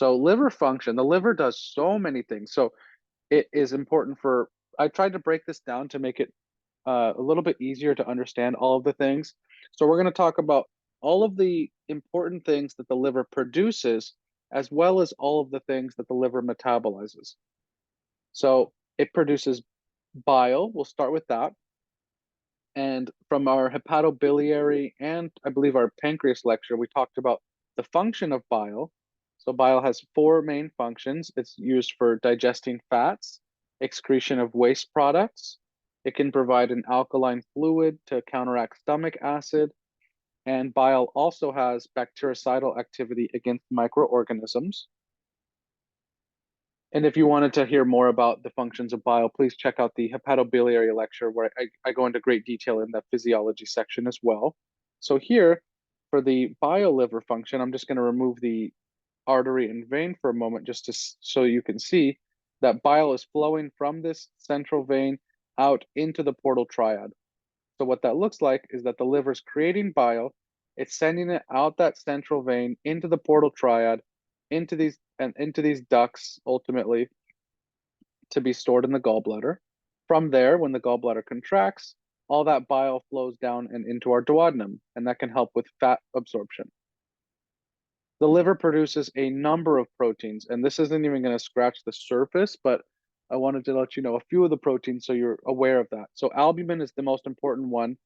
So liver function, the liver does so many things. So it is important for, I tried to break this down to make it a little bit easier to understand all of the things. So we're going to talk about all of the important things that the liver produces, as well as all of the things that the liver metabolizes. So it produces bile. We'll start with that. And from our hepatobiliary and I believe our pancreas lecture, we talked about the function of bile. So bile has four main functions. It's used for digesting fats, excretion of waste products. It can provide an alkaline fluid to counteract stomach acid. And bile also has bactericidal activity against microorganisms. And if you wanted to hear more about the functions of bile, please check out the hepatobiliary lecture where I go into great detail in the physiology section as well. So here, for the bile liver function, I'm just going to remove the artery and vein for a moment just to so you can see that bile is flowing from this central vein out into the portal triad. So what that looks like is that the liver's creating bile, it's sending it out that central vein into the portal triad, into these ducts ultimately to be stored in the gallbladder. From there, when the gallbladder contracts, all that bile flows down and into our duodenum, and that can help with fat absorption. The liver produces a number of proteins, and this isn't even going to scratch the surface, but I wanted to let you know a few of the proteins so you're aware of that. So albumin is the most important one.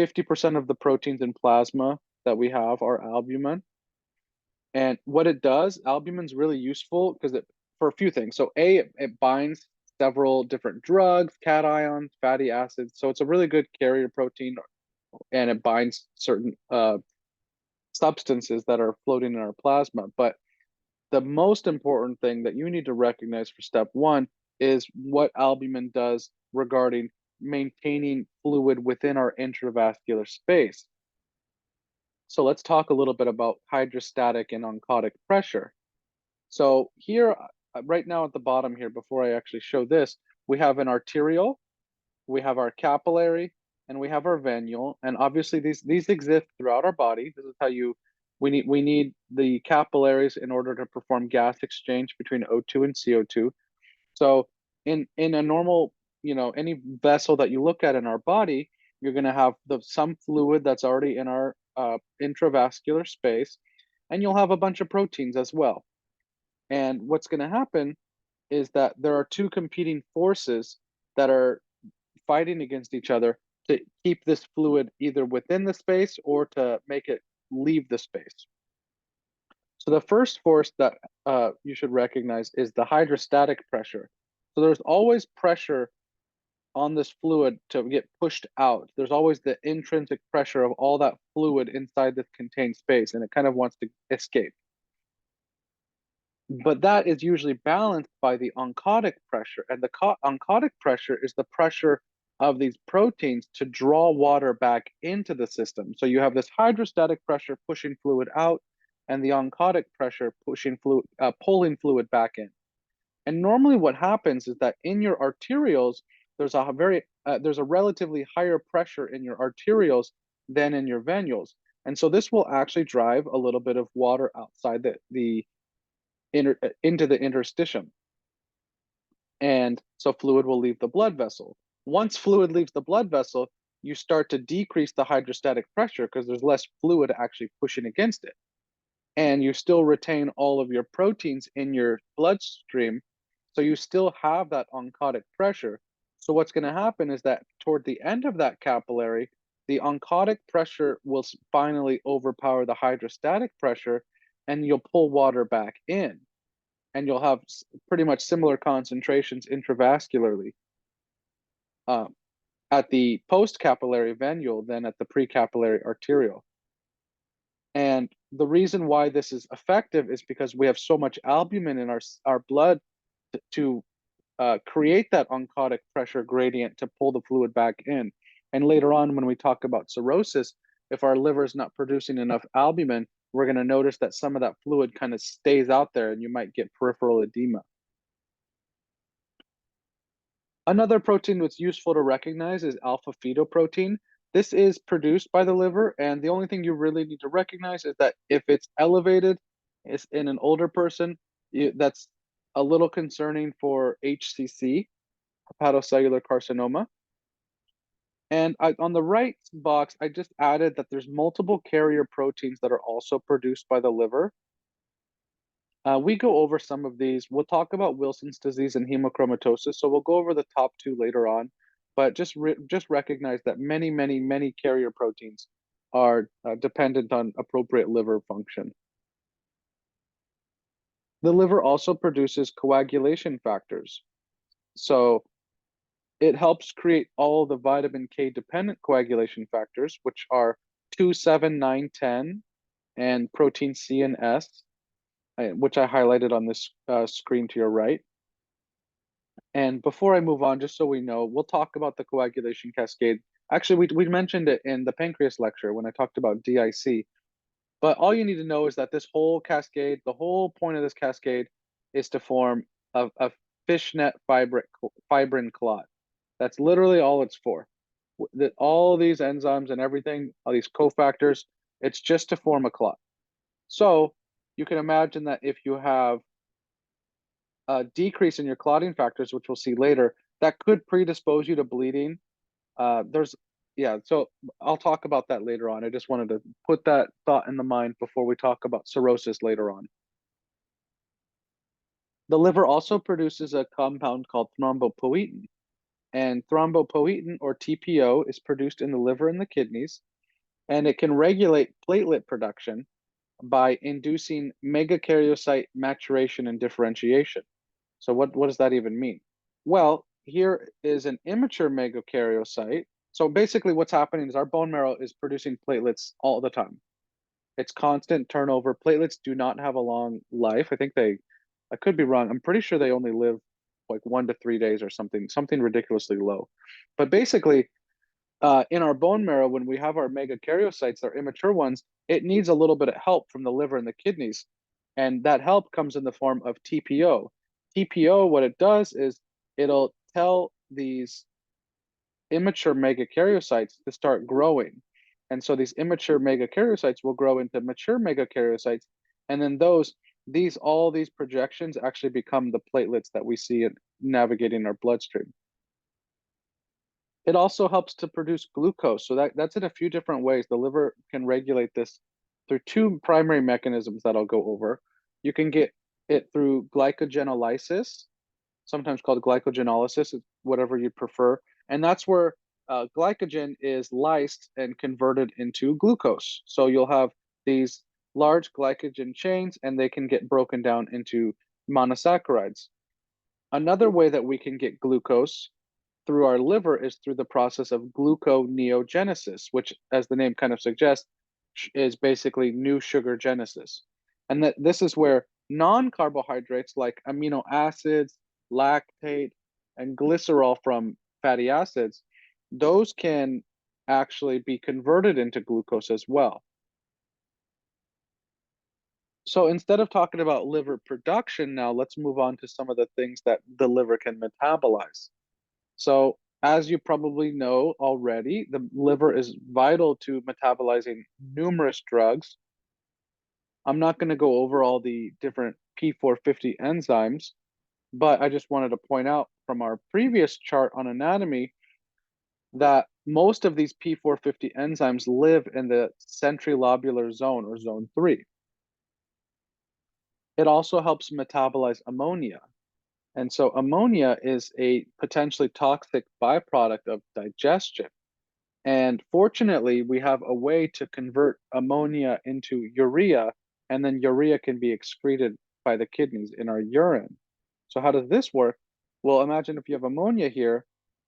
50% of the proteins in plasma that we have are albumin. And what it does, albumin is really useful because it for a few things. So it binds several different drugs, cations, fatty acids. So it's a really good carrier protein, and it binds certain substances that are floating in our plasma. But the most important thing that you need to recognize for step one is what albumin does regarding maintaining fluid within our intravascular space. So let's talk a little bit about hydrostatic and oncotic pressure. So here, right now at the bottom here, before I actually show this, we have an arterial, we have our capillary, and we have our venule. And obviously these exist throughout our body. This is how we need the capillaries in order to perform gas exchange between O2 and CO2. So in a normal, any vessel that you look at in our body, you're going to have some fluid that's already in our intravascular space, and you'll have a bunch of proteins as well. And what's going to happen is that there are two competing forces that are fighting against each other to keep this fluid either within the space or to make it leave the space. So the first force that you should recognize is the hydrostatic pressure. So there's always pressure on this fluid to get pushed out. There's always the intrinsic pressure of all that fluid inside this contained space, and it kind of wants to escape. But that is usually balanced by the oncotic pressure, and the oncotic pressure is the pressure of these proteins to draw water back into the system. So you have this hydrostatic pressure pushing fluid out, and the oncotic pressure pushing fluid, pulling fluid back in. And normally, what happens is that in your arterioles, there's a relatively higher pressure in your arterioles than in your venules, and so this will actually drive a little bit of water outside into the interstitium. And so fluid will leave the blood vessel. Once fluid leaves the blood vessel, you start to decrease the hydrostatic pressure because there's less fluid actually pushing against it. And you still retain all of your proteins in your bloodstream. So you still have that oncotic pressure. So what's going to happen is that toward the end of that capillary, the oncotic pressure will finally overpower the hydrostatic pressure, and you'll pull water back in, and you'll have pretty much similar concentrations intravascularly at the post-capillary venule than at the pre-capillary arterial. And the reason why this is effective is because we have so much albumin in our blood to create that oncotic pressure gradient to pull the fluid back in. And later on, when we talk about cirrhosis, if our liver is not producing enough albumin, we're going to notice that some of that fluid kind of stays out there, and you might get peripheral edema. Another protein that's useful to recognize is alpha-fetoprotein. This is produced by the liver, and the only thing you really need to recognize is that if it's elevated, Is in an older person, that's a little concerning for HCC, hepatocellular carcinoma. And on the right box, I just added that there's multiple carrier proteins that are also produced by the liver. We go over some of these. We'll talk about Wilson's disease and hemochromatosis, so we'll go over the top two later on. But just recognize that many, many, many carrier proteins are dependent on appropriate liver function. The liver also produces coagulation factors. So it helps create all the vitamin K dependent coagulation factors, which are 2, 7, 9, 10, and protein C and S, which I highlighted on this screen to your right. And before I move on, just so we know, we'll talk about the coagulation cascade. Actually, we mentioned it in the pancreas lecture when I talked about DIC. But all you need to know is that this whole cascade, the whole point of this cascade is to form a fishnet fibrin clot. That's literally all it's for. That all these enzymes and everything, all these cofactors, it's just to form a clot. So you can imagine that if you have a decrease in your clotting factors, which we'll see later, that could predispose you to bleeding. So I'll talk about that later on. I just wanted to put that thought in the mind before we talk about cirrhosis later on. The liver also produces a compound called thrombopoietin, and thrombopoietin, or TPO, is produced in the liver and the kidneys, and it can regulate platelet production by inducing megakaryocyte maturation and differentiation. So what does that even mean? Well, here is an immature megakaryocyte. So basically what's happening is our bone marrow is producing platelets all the time. It's constant turnover. Platelets do not have a long life. I could be wrong. I'm pretty sure they only live like 1 to 3 days or something ridiculously low. But basically, in our bone marrow, when we have our megakaryocytes, they're immature ones, it needs a little bit of help from the liver and the kidneys. And that help comes in the form of TPO. TPO, what it does is it'll tell these immature megakaryocytes to start growing. And so these immature megakaryocytes will grow into mature megakaryocytes. And then all these projections actually become the platelets that we see navigating our bloodstream. It also helps to produce glucose. So that's in a few different ways. The liver can regulate this through two primary mechanisms that I'll go over. You can get it through glycogenolysis, sometimes called glycogenolysis, whatever you prefer. And that's where glycogen is lysed and converted into glucose. So you'll have these large glycogen chains, and they can get broken down into monosaccharides. Another way that we can get glucose through our liver is through the process of gluconeogenesis, which, as the name kind of suggests, is basically new sugar genesis. And that this is where non-carbohydrates like amino acids, lactate, and glycerol from fatty acids, those can actually be converted into glucose as well. So instead of talking about liver production now, let's move on to some of the things that the liver can metabolize. So as you probably know already, the liver is vital to metabolizing numerous drugs. I'm not going to go over all the different P450 enzymes, but I just wanted to point out from our previous chart on anatomy that most of these P450 enzymes live in the centrilobular zone, or zone 3. It also helps metabolize ammonia. And so ammonia is a potentially toxic byproduct of digestion. And fortunately, we have a way to convert ammonia into urea, and then urea can be excreted by the kidneys in our urine. So how does this work? Well, imagine if you have ammonia here,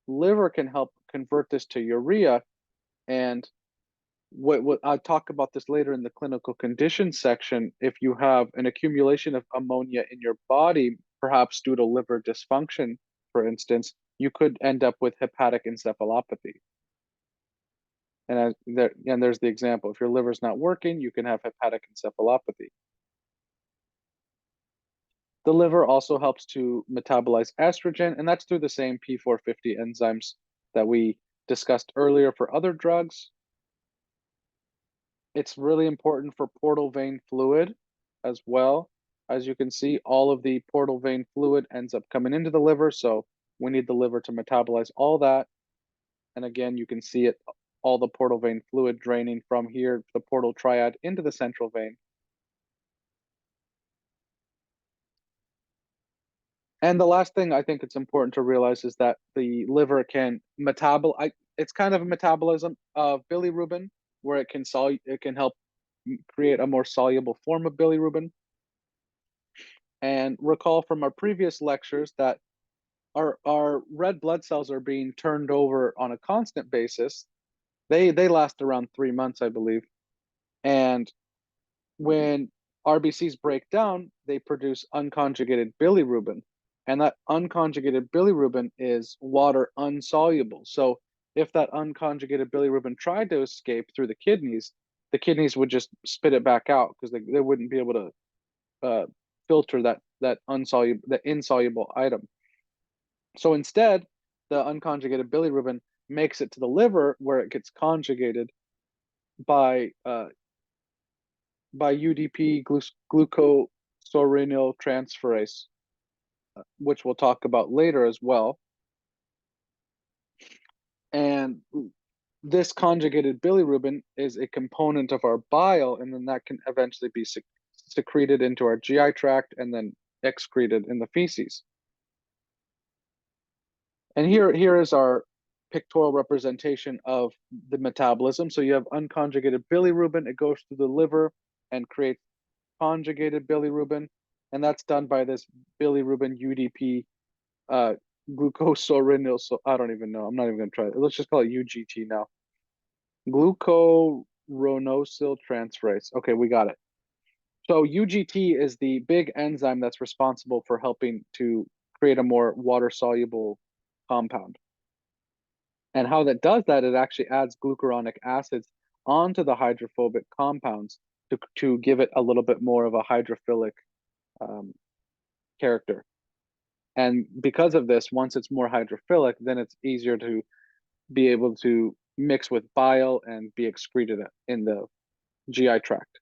liver can help convert this to urea. And what I'll talk about this later in the clinical conditions section. If you have an accumulation of ammonia in your body, perhaps due to liver dysfunction, for instance, you could end up with hepatic encephalopathy. And there's the example. If your liver's not working, you can have hepatic encephalopathy. The liver also helps to metabolize estrogen, and that's through the same P450 enzymes that we discussed earlier for other drugs. It's really important for portal vein fluid. as well. As you can see, all of the portal vein fluid ends up coming into the liver, so we need the liver to metabolize all that. And again, you can see it, all the portal vein fluid draining from here, the portal triad into the central vein. And the last thing I think it's important to realize is that the liver can it's kind of a metabolism of bilirubin, where it can help create a more soluble form of bilirubin. And recall from our previous lectures that our red blood cells are being turned over on a constant basis. They last around 3 months, I believe. And when RBCs break down, they produce unconjugated bilirubin. And that unconjugated bilirubin is water unsoluble. So if that unconjugated bilirubin tried to escape through the kidneys would just spit it back out because they wouldn't be able to filter that insoluble item. So instead, the unconjugated bilirubin makes it to the liver where it gets conjugated by UDP glucosyltransferase, which we'll talk about later as well. And this conjugated bilirubin is a component of our bile, and then that can eventually be secreted into our GI tract and then excreted in the feces. And here is our pictorial representation of the metabolism. So you have unconjugated bilirubin, it goes through the liver and creates conjugated bilirubin, and that's done by this bilirubin UDP glucosylrenyl. So I don't even know. I'm not even going to try it. Let's just call it UGT now. Glucuronidyltransferase. Okay, we got it. So UGT is the big enzyme that's responsible for helping to create a more water-soluble compound. And how that does that, it actually adds glucuronic acids onto the hydrophobic compounds to give it a little bit more of a hydrophilic character. And because of this, once it's more hydrophilic, then it's easier to be able to mix with bile and be excreted in the GI tract.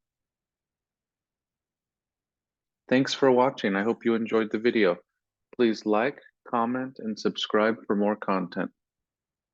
Thanks for watching. I hope you enjoyed the video. Please like, comment, and subscribe for more content.